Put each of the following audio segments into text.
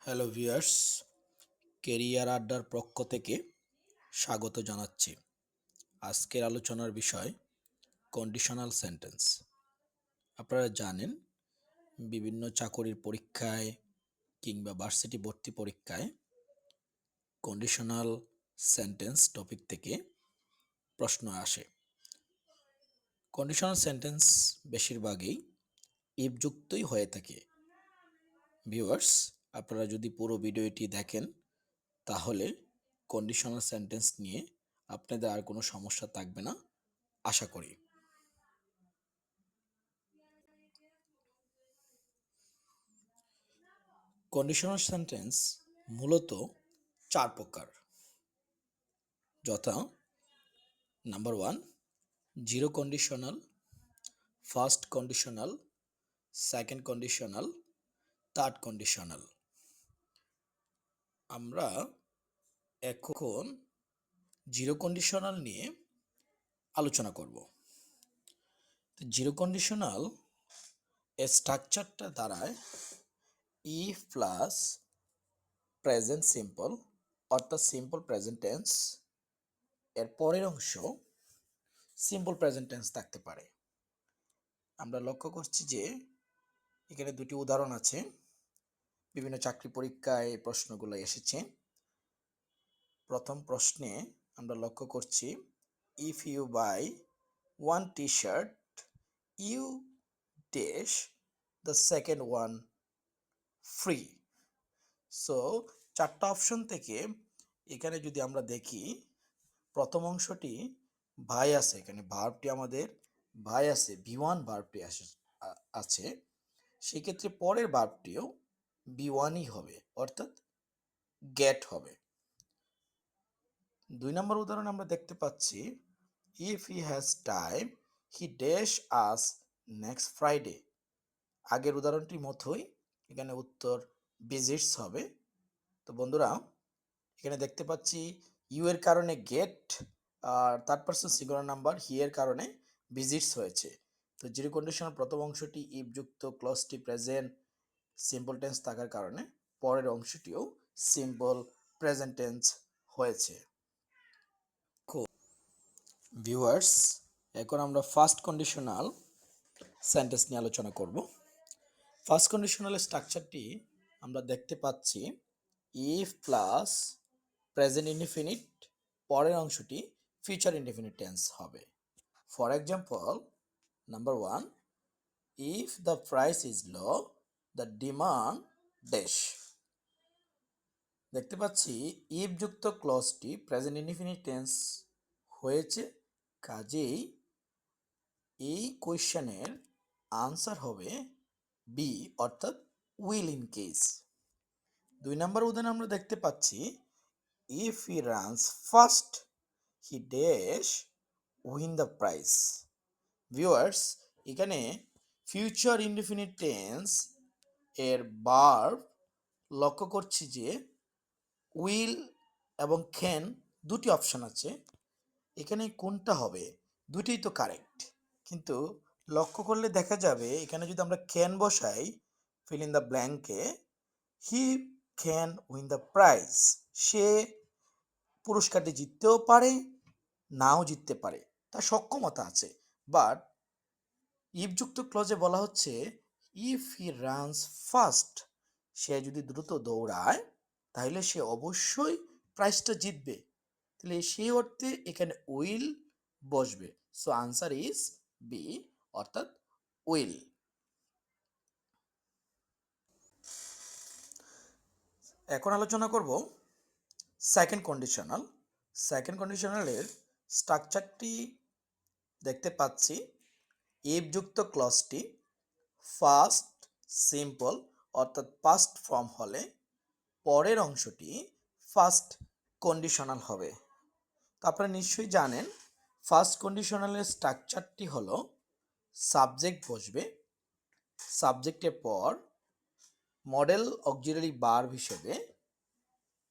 Hello viewers, career আড্ডার পক্ষ থেকে স্বাগত জানাচ্ছি। আজকের আলোচনার বিষয় কন্ডিশনাল সেন্টেন্স। আপনারা জানেন বিভিন্ন চাকরির পরীক্ষায় কিংবা ভার্সিটি ভর্তি পরীক্ষায় কন্ডিশনাল সেন্টেন্স টপিক থেকে প্রশ্ন আসে। কন্ডিশনাল সেন্টেন্স বেশিরভাগই ইফযুক্তই হয়ে থাকে। ভিউয়ার্স, আপনারা যদি পুরো ভিডিওটি দেখেন তাহলে কন্ডিশনাল সেন্টেন্স নিয়ে আপনাদের আর কোনো সমস্যা থাকবে না আশা করি। কন্ডিশনাল সেন্টেন্স মূলত চার প্রকার, যথা number 1 zero conditional, first conditional, second conditional, third conditional. আমরা এখন জিরো কন্ডিশনাল নিয়ে আলোচনা করব। জিরো কন্ডিশনাল এর স্ট্রাকচারটা দাঁড়ায় ইফ প্লাস প্রেজেন্ট সিম্পল, অর্থাৎ সিম্পল প্রেজেন্ট টেন্স এর পরের অংশ সিম্পল প্রেজেন্ট টেন্স থাকতে পারে। আমরা লক্ষ্য করছি যে এখানে দুটি উদাহরণ আছে, বিভিন্ন চাকরি পরীক্ষায় প্রশ্নগুলো এসেছে। প্রথম প্রশ্নে আমরা লক্ষ্য করছি if you buy one T shirt you dash the second one free. So চারটা অপশন থেকে এখানে যদি আমরা দেখি, প্রথম অংশটি ভাই আছে, এখানে ভার্বটি আমাদের ভাই আছে, ভি1 ভার্বটি আছে, সেক্ষেত্রে পরের ভার্বটিও বি1ই হবে, অর্থাৎ গেট হবে। 2 নম্বর উদাহরণ আমরা দেখতে পাচ্ছি if he has time he dash us next Friday. আগের উদাহরণটির মতোই এখানে উত্তর ভিজিটস হবে। তো বন্ধুরা, এখানে দেখতে পাচ্ছি ইউ এর কারণে get are third person singular number he এর কারণে ভিজিটস হয়েছে। তো জিরো কন্ডিশনাল প্রথম অংশটি ইফ যুক্ত, ক্লজটি প্রেজেন্ট সিম্পল টেন্স থাকার কারণে পরের অংশটিও সিম্পল প্রেজেন্ট টেন্স হয়েছে। ভিউয়ার্স, এখন আমরা ফার্স্ট কন্ডিশনাল সেন্টেন্স নিয়ে আলোচনা করব। ফার্স্ট কন্ডিশনালের স্ট্রাকচারটি আমরা দেখতে পাচ্ছি ইফ প্লাস প্রেজেন্ট ইনডিফিনিট, পরের অংশটি ফিউচার ইনডিফিনিট টেন্স হবে। For example, number 1 if the price is low the demand dash. দেখতে পাচ্ছি ইফ যুক্ত ক্লজটি প্রেজেন্ট ইনডিফিনিট টেন্স হয়েছে, কাজেই এই কোয়েশ্চেনের আনসার হবে বি, অর্থাৎ উইল ইন কেস। 2 নম্বর উদাহরণ আমরা দেখতে পাচ্ছি if he runs first he dash win the prize. Viewers, এখানে ফিউচার ইনডিফিনিট টেন্স এর ভার্ব লক্ষ্য করছি যে উইল এবং ক্যান দুটি অপশন আছে, এখানে কোনটা হবে? দুটিই তো কারেক্ট, কিন্তু লক্ষ্য করলে দেখা যাবে এখানে যদি আমরা ক্যান বসাই ফিল ইন দ্য ব্ল্যাঙ্কে, he can win the prize, সে পুরস্কারটি জিততেও পারে নাও জিততে পারে, তার সক্ষমতা আছে। বাট ইফযুক্ত ক্লজে বলা হচ্ছে ইফ হি রানস ফাস্ট, সে যদি দ্রুত দৌড়ায় তাহলে সে অবশ্যই প্রাইজটা জিতবে, তাহলে সেই অর্থে এখানে উইল বসবে। সো আনসার ইজ বি, অর্থাৎ উইল। এখন আলোচনা করব সেকেন্ড কন্ডিশনাল। সেকেন্ড কন্ডিশনালের স্ট্রাকচারটি দেখতে পাচ্ছি ইফ যুক্ত ক্লজটি ফার্স্ট সিম্পল, অর্থাৎ পাস্ট ফর্ম হলে পরের অংশটি ফার্স্ট কন্ডিশনাল হবে। তো আপনারা নিশ্চয়ই জানেন ফার্স্ট কন্ডিশনালের স্ট্রাকচারটি হলো সাবজেক্ট বসবে, সাবজেক্টের পর মডেল অক্সিলারি ভার্ব হিসেবে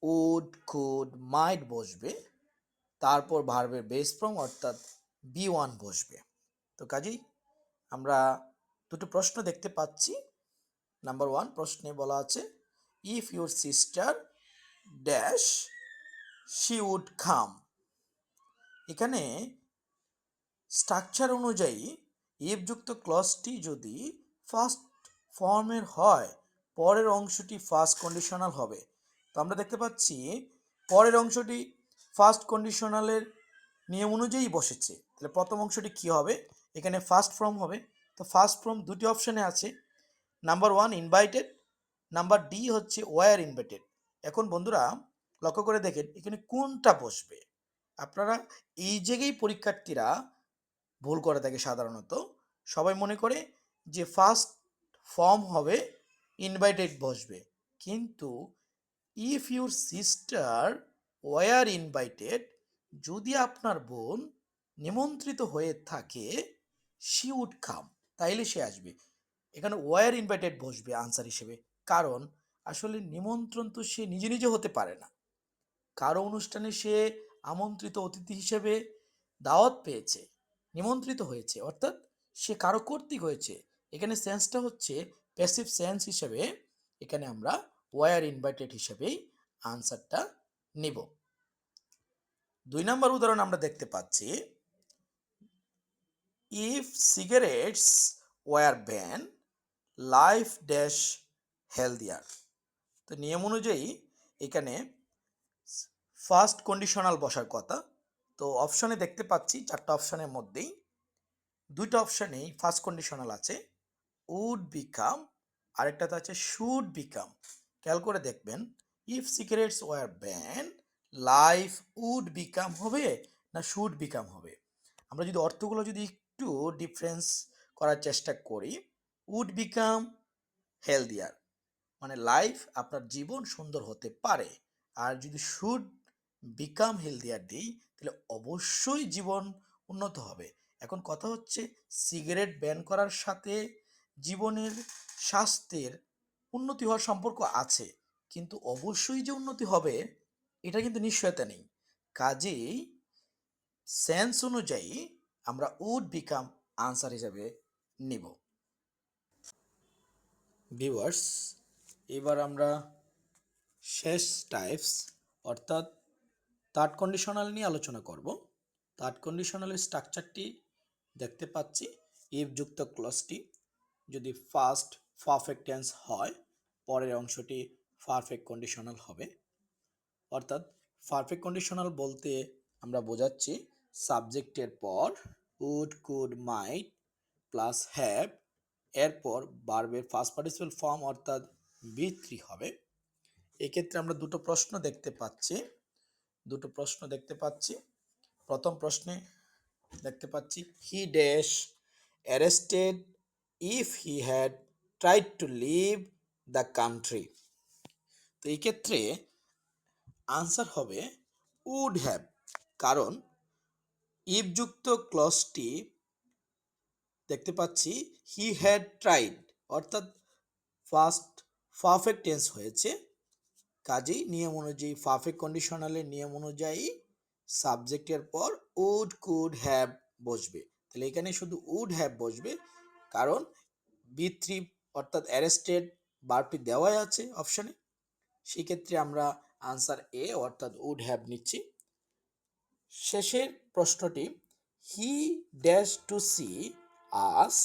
উড, কুড, মাইট বসবে, তারপর ভার্বের বেস ফর্ম অর্থাৎ বি1 বসবে। তো কাজেই আমরা দুটো প্রশ্ন দেখতে পাচ্ছি। নাম্বার 1 প্রশ্নে বলা আছে if your sister dash she would come. এখানে স্ট্রাকচার অনুযায়ী ইফযুক্ত ক্লজটি যদি ফার্স্ট ফর্মের হয়, পরের অংশটি ফার্স্ট কন্ডিশনাল হবে। তো আমরা দেখতে পাচ্ছি পরের অংশটি ফার্স্ট কন্ডিশনালের নিয়ম অনুযায়ী বসেছে। তাহলে প্রথম অংশটি কি হবে? এখানে ফার্স্ট ফর্ম হবে। তো ফার্স্ট ফর্ম দুটি অপশানে আছে, নাম্বার 1 ইনভাইটেড, নাম্বার ডি হচ্ছে ওয়ার ইনভাইটেড। এখন বন্ধুরা লক্ষ্য করে দেখেন এখানে কোনটা বসবে। আপনারা এই জায়গায় পরীক্ষার্থীরা ভুল করে থাকে সাধারণত, সবাই মনে করে যে ফার্স্ট ফর্ম হবে ইনভাইটেড বসবে, কিন্তু if your sister were invited, যদি আপনার বোন নিমন্ত্রিত হয়ে থাকে, শি উড কাম, তাইলে সে আসবে। এখানে ওয়ার ইনভাইটেড বসবে আনসার হিসেবে, কারণ আসলে নিমন্ত্রণ তো সে নিজে নিজে হতে পারে না, কারো অনুষ্ঠানে সে আমন্ত্রিত অতিথি হিসেবে দাওয়াত পেয়েছে, নিমন্ত্রিত হয়েছে, অর্থাৎ সে কারো কর্তৃক হয়েছে। এখানে সেন্সটা হচ্ছে প্যাসিভ সেন্স হিসেবে, এখানে আমরা ওয়ার ইনভাইটেড হিসেবেই আনসারটা নিব। 2 নম্বর উদাহরণ আমরা দেখতে পাচ্ছি, if cigarettes were ban life dash healthier. তো নিয়ম অনুযায়ী এখানে ফার্স্ট কন্ডিশনাল বসার কথা। তো অপশনে দেখতে পাচ্ছি 4টা অপশনের মধ্যেই 2টা অপশনেই ফার্স্ট কন্ডিশনাল আছে, উড বিকাম, আরেকটাতে আছে শুড বিকাম। খেয়াল করে দেখবেন, if cigarettes were ban life would become হবে না শুড বিকাম হবে। আমরা যদি অর্থগুলো যদি একটু ডিফারেন্স করার চেষ্টা করি, উড বিকাম হেলদিয়ার মানে লাইফ, আপনার জীবন সুন্দর হতে পারে। আর যদি শুড বিকাম হেলদিয়ার দিই, তাহলে অবশ্যই জীবন উন্নত হবে। এখন কথা হচ্ছে সিগারেট ব্যান করার সাথে জীবনের স্বাস্থ্যের উন্নতি হওয়ার সম্পর্ক আছে, কিন্তু অবশ্যই যে উন্নতি হবে এটা কিন্তু নিশ্চয়তা নেই। কাজেই সেন্স অনুযায়ী আমরা উড বিকাম আনসার হিসেবে নিব। ভিউয়ার্স, এবার আমরা শেষ টাইপস অর্থাৎ থার্ড কন্ডিশনাল নিয়ে আলোচনা করব। থার্ড কন্ডিশনালের স্ট্রাকচারটি দেখতে পাচ্ছি, ইফ যুক্ত ক্লজটি যদি ফার্স্ট পারফেক্ট টেন্স হয়, পরের অংশটি পারফেক্ট কন্ডিশনাল হবে। অর্থাৎ পারফেক্ট কন্ডিশনাল বলতে আমরা বোঝাচ্ছি সাবজেক্টের পর would could might plus have, এরপর ভার্বের ফার্স্ট পার্টিসিপল ফর্ম অর্থাৎ বি3 হবে। এক্ষেত্রে আমরা দুটো প্রশ্ন দেখতে পাচ্ছি। প্রথম প্রশ্নে দেখতে পাচ্ছি, he dash arrested if he had tried to leave the country. তো এই ক্ষেত্রে আনসার হবে উড হ্যাভ, কারণ ইফ যুক্ত ক্লজটি দেখতে পাচ্ছি হি হ্যাড ট্রাইড, অর্থাৎ ফার্স্ট পারফেক্ট টেন্স হয়েছে, কাজেই নিয়ম অনুযায়ী পারফেক্ট কন্ডিশনালের নিয়ম অনুযায়ী সাবজেক্টের পর উড কুড হ্যাভ বসবে। তাহলে এখানে শুধু উড হ্যাভ বসবে, কারণ বি3 অর্থাৎ অ্যারেস্টেড ভার্বটি দেওয়াই আছে অপশানে। সেক্ষেত্রে আমরা আনসার এ অর্থাৎ উড হ্যাভ নিচ্ছি। শেষের প্রশ্নটি, he dash to see us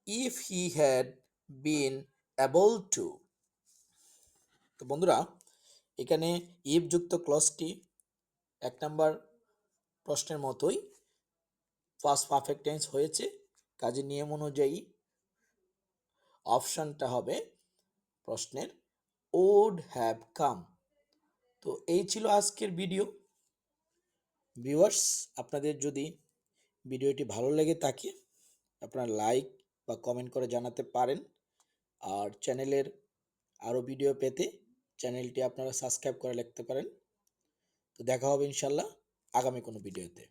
if he had been able to. তো বন্ধুরা, এখানে ইফ যুক্ত ক্লজটি 1 নম্বর প্রশ্নের মতোই ফার্স্ট পারফেক্ট টেন্স হয়েছে, কাজে নিয়ম অনুযায়ী অপশনটা হবে প্রশ্নের উড হ্যাভ কাম। তো এই ছিল আজকের ভিডিও। ভিউয়ার্স, আপনাদের যদি ভিডিওটি ভালো লেগে থাকে আপনারা লাইক বা কমেন্ট করে জানাতে পারেন। আর চ্যানেলের আরও ভিডিও পেতে চ্যানেলটি আপনারা সাবস্ক্রাইব করে রাখতে পারেন। তো দেখা হবে ইনশাল্লাহ আগামী কোনো ভিডিওতে।